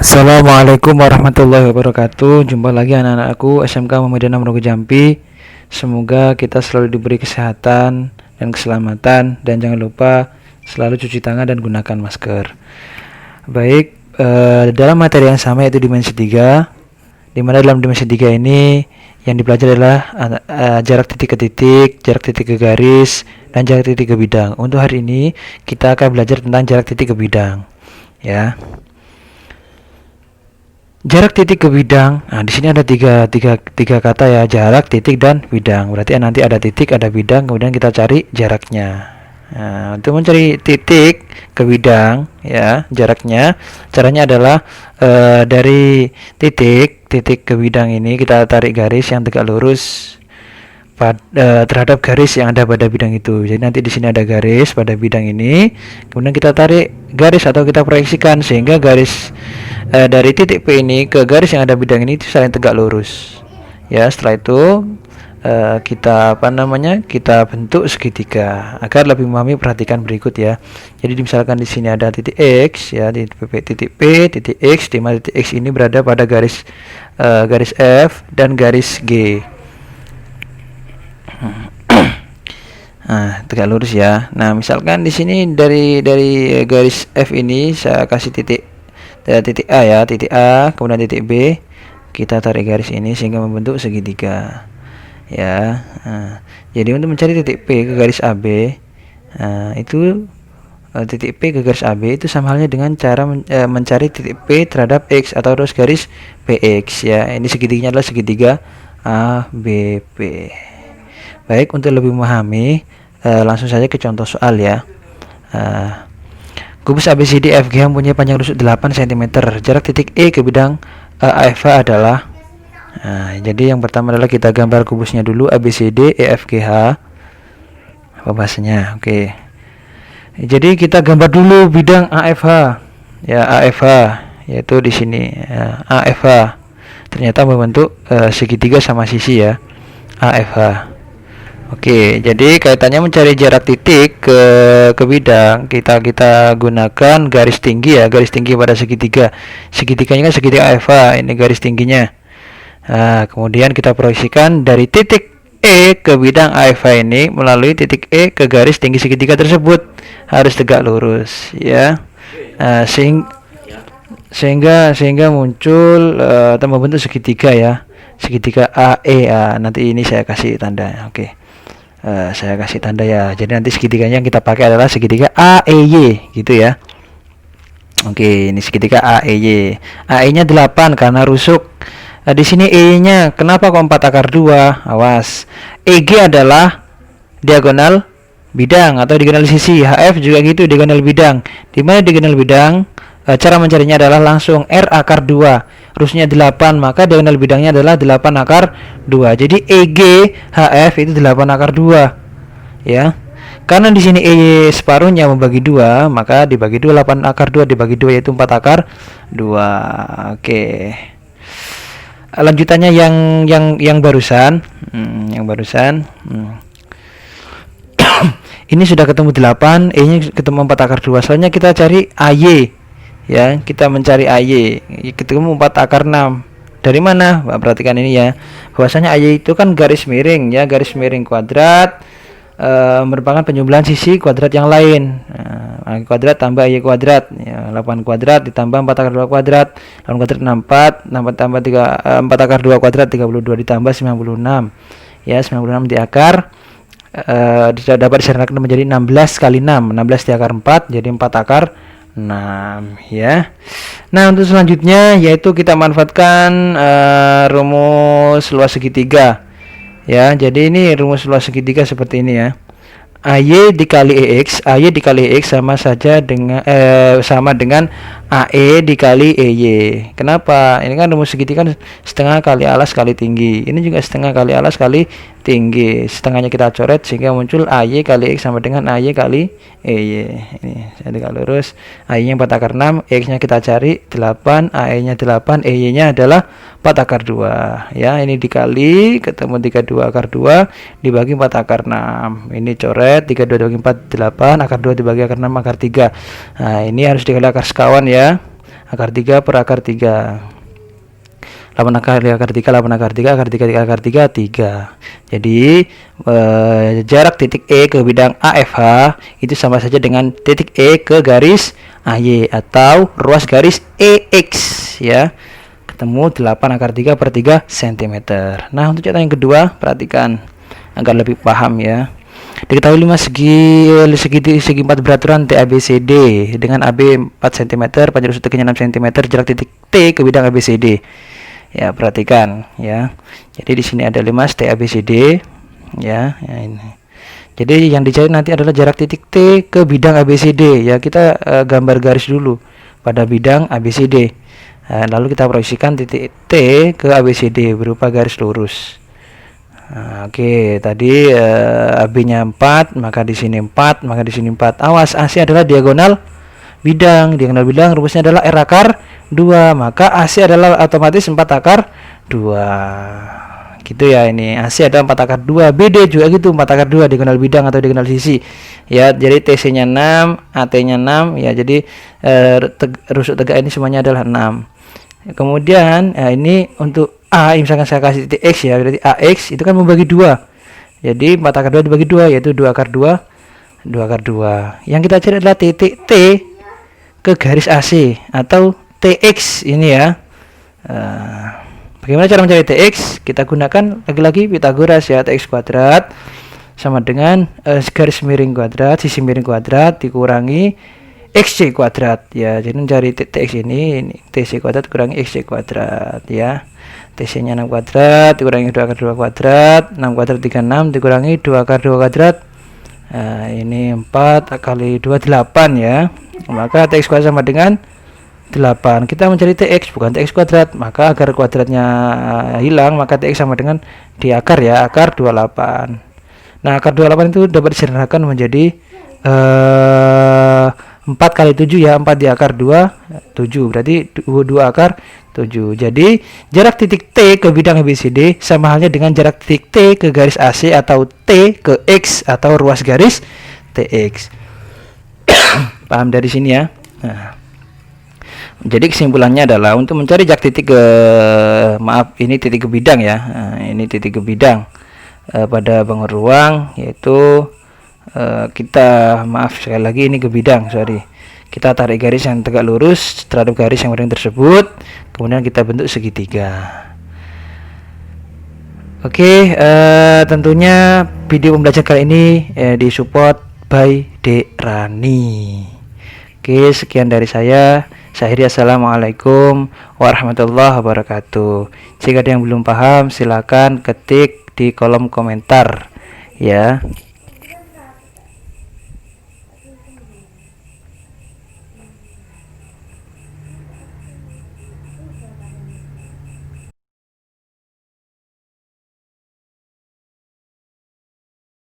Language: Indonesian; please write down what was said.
Assalamualaikum warahmatullahi wabarakatuh. Jumpa lagi anak-anakku SMK Muhammadiyah Rogo Jampi. Semoga kita selalu diberi kesehatan dan keselamatan, dan jangan lupa selalu cuci tangan dan gunakan masker. Baik, dalam materi yang sama yaitu dimensi 3, di mana dalam dimensi 3 ini yang dipelajari adalah jarak titik ke titik, jarak titik ke garis, dan jarak titik ke bidang. Untuk hari ini kita akan belajar tentang jarak titik ke bidang, ya. Jarak titik ke bidang. Nah, di sini ada tiga kata ya, jarak, titik, dan bidang. Berarti nanti ada titik, ada bidang, kemudian kita cari jaraknya. Nah, untuk mencari titik ke bidang, ya, jaraknya, caranya adalah dari titik ke bidang ini kita tarik garis yang tegak lurus terhadap garis yang ada pada bidang itu. Jadi nanti di sini ada garis pada bidang ini, kemudian kita tarik garis atau kita proyeksikan sehingga garis dari titik P ini ke garis yang ada bidang ini itu saling tegak lurus. Ya, setelah itu kita kita bentuk segitiga. Agar lebih memahami, perhatikan berikut ya. Jadi misalkan di sini ada titik X ya, di titik P, titik X, di mana titik X ini berada pada garis F dan garis G. Nah, tegak lurus ya. Nah, misalkan di sini dari garis F ini saya kasih titik A ya, titik A, kemudian titik B, kita tarik garis ini sehingga membentuk segitiga. Ya. Jadi untuk mencari titik P ke garis AB, itu titik P ke garis AB itu sama halnya dengan cara mencari titik P terhadap X atau terus garis PX ya. Ini segitiganya adalah segitiga ABP. Baik, untuk lebih memahami langsung saja ke contoh soal ya. Kubus ABCD FG yang punya panjang rusuk 8 cm. Jarak titik E ke bidang AFH adalah. Jadi yang pertama adalah kita gambar kubusnya dulu, ABCD EFGH. Apa bahasanya? Oke. Jadi kita gambar dulu bidang AFH. Ya, AFH yaitu di sini AFH. Ternyata membentuk segitiga sama sisi ya. AFH. Oke, jadi kaitannya mencari jarak titik ke bidang, kita gunakan garis tinggi ya, garis tinggi pada segitiga. Segitiganya kan segitiga AFA, ini garis tingginya. Nah, kemudian kita proyeksikan dari titik E ke bidang AFA ini melalui titik E ke garis tinggi segitiga tersebut, harus tegak lurus ya. Sehingga muncul atau membentuk segitiga ya, segitiga AE. Nanti ini saya kasih tanda. Oke. Saya kasih tanda ya. Jadi nanti segitiganya yang kita pakai adalah segitiga AEY gitu ya. Oke, ini segitiga AEY. AE-nya 8 karena rusuk. Di sini E-nya kenapa kok 4 akar 2? Awas. EG adalah diagonal bidang atau diagonal sisi. HF juga gitu, diagonal bidang. Di mana diagonal bidang? Cara mencarinya adalah langsung R akar 2, rusnya 8, maka diagonal bidangnya adalah 8 akar 2. Jadi EG HF itu 8 akar 2 ya. Karena di sini E separuhnya membagi 2, maka dibagi 2, 8 akar 2 dibagi 2 yaitu 4 akar 2. Oke. Lanjutannya yang barusan, ini sudah ketemu 8, E-nya ketemu 4 akar 2. Selanjutnya kita cari AY. Ya, kita mencari AY, ketemu 4 akar 6. Dari mana? Perhatikan ini ya. Bahwasanya AY itu kan garis miring ya, garis miring kuadrat merupakan penjumlahan sisi kuadrat yang lain. A kuadrat tambah AY kuadrat ya, 8 kuadrat ditambah 4 akar 2 kuadrat. 8 kuadrat 64, 64 tambah 4 akar 2 kuadrat 32 ditambah 96. Ya, 96 di akar dapat disederhanakan menjadi 16 kali 6. 16 di akar 4 jadi 4 akar 6 ya. Nah, untuk selanjutnya yaitu kita manfaatkan rumus luas segitiga ya. Jadi ini rumus luas segitiga seperti ini ya. AY dikali EX sama saja dengan AE dikali EY. Kenapa? Ini kan rumus segitiga kan setengah kali alas kali tinggi. Ini juga setengah kali alas kali tinggi. Setengahnya kita coret sehingga muncul AY kali X sama dengan AY kali EY. Ini saya tegak lurus. AY-nya 4 akar 6, X-nya kita cari 8, AE-nya 8, EY-nya adalah 4 akar 2 ya. Ini dikali ketemu 32 akar 2 dibagi 4 akar 6. Ini coret 32 dibagi 4 8, akar 2 dibagi akar 6 akar 3. Nah, ini harus dikali akar sekawan ya. akar 3 per akar 3. 8 kali akar 3, 8 akar 3, akar 3 kali akar 3, 3. Jadi jarak titik E ke bidang AFH itu sama saja dengan titik E ke garis AY atau ruas garis EX ya. Ketemu 8 akar 3 per 3 cm. Nah, untuk cara yang kedua, perhatikan agar lebih paham ya. Diketahui 5 segi 4 beraturan TABCD dengan AB 4 cm, panjang rusuk tegaknya 6 cm, jarak titik T ke bidang ABCD. Ya, perhatikan ya. Jadi di sini ada 5 TABCD ya, ini. Jadi yang dicari nanti adalah jarak titik T ke bidang ABCD ya. Kita gambar garis dulu pada bidang ABCD. Lalu kita proyeksikan titik T ke ABCD berupa garis lurus. Oke, tadi AB-nya 4, maka di sini 4, maka di sini 4. Awas, AC adalah diagonal bidang. Diagonal bidang rumusnya adalah R akar 2, maka AC adalah otomatis 4 akar 2. Gitu ya, ini AC adalah 4 akar 2. BD juga gitu, 4 akar 2 diagonal bidang atau diagonal sisi. Ya, jadi TC-nya 6, AT-nya 6 ya. Jadi rusuk tegak ini semuanya adalah 6. Kemudian ini untuk A, misalkan saya kasih titik X ya, berarti AX itu kan membagi 2. Jadi 4 akar 2 dibagi 2 yaitu 2 akar 2, 2 akar 2. Yang kita cari adalah titik T ke garis AC atau TX ini ya. Bagaimana cara mencari TX? Kita gunakan lagi-lagi Pythagoras ya. TX kuadrat sama dengan garis miring kuadrat, sisi miring kuadrat dikurangi XC kuadrat ya. Jadi mencari TX ini TC kuadrat kurangi XC kuadrat ya. TC nya 6 kuadrat dikurangi 2 akar 2 kuadrat, 6 kuadrat 36 dikurangi 2 akar 2 kuadrat. Ini 4 kali 2 8 ya. Maka TX kuadrat sama dengan 8. Kita mencari TX bukan TX kuadrat, maka agar kuadratnya hilang maka TX sama dengan di akar ya, akar 28. Nah, akar 28 itu dapat disederhanakan menjadi 4 kali 7 ya, 4 di akar 2, 7. Berarti 2 akar 7. Jadi jarak titik T ke bidang ABCD sama halnya dengan jarak titik T ke garis AC atau T ke X atau ruas garis TX. Paham dari sini ya. Nah, jadi kesimpulannya adalah untuk mencari jarak titik ke ini titik ke bidang ya. Nah, ini titik ke bidang pada bangun ruang yaitu kita sekali lagi ini ke bidang, kita tarik garis yang tegak lurus terhadap garis yang miring tersebut, kemudian kita bentuk segitiga. Oke, tentunya video pembelajaran kali ini disupport by Rani. Oke, sekian dari saya. Akhiri, assalamualaikum warahmatullahi wabarakatuh. Jika ada yang belum paham silakan ketik di kolom komentar ya.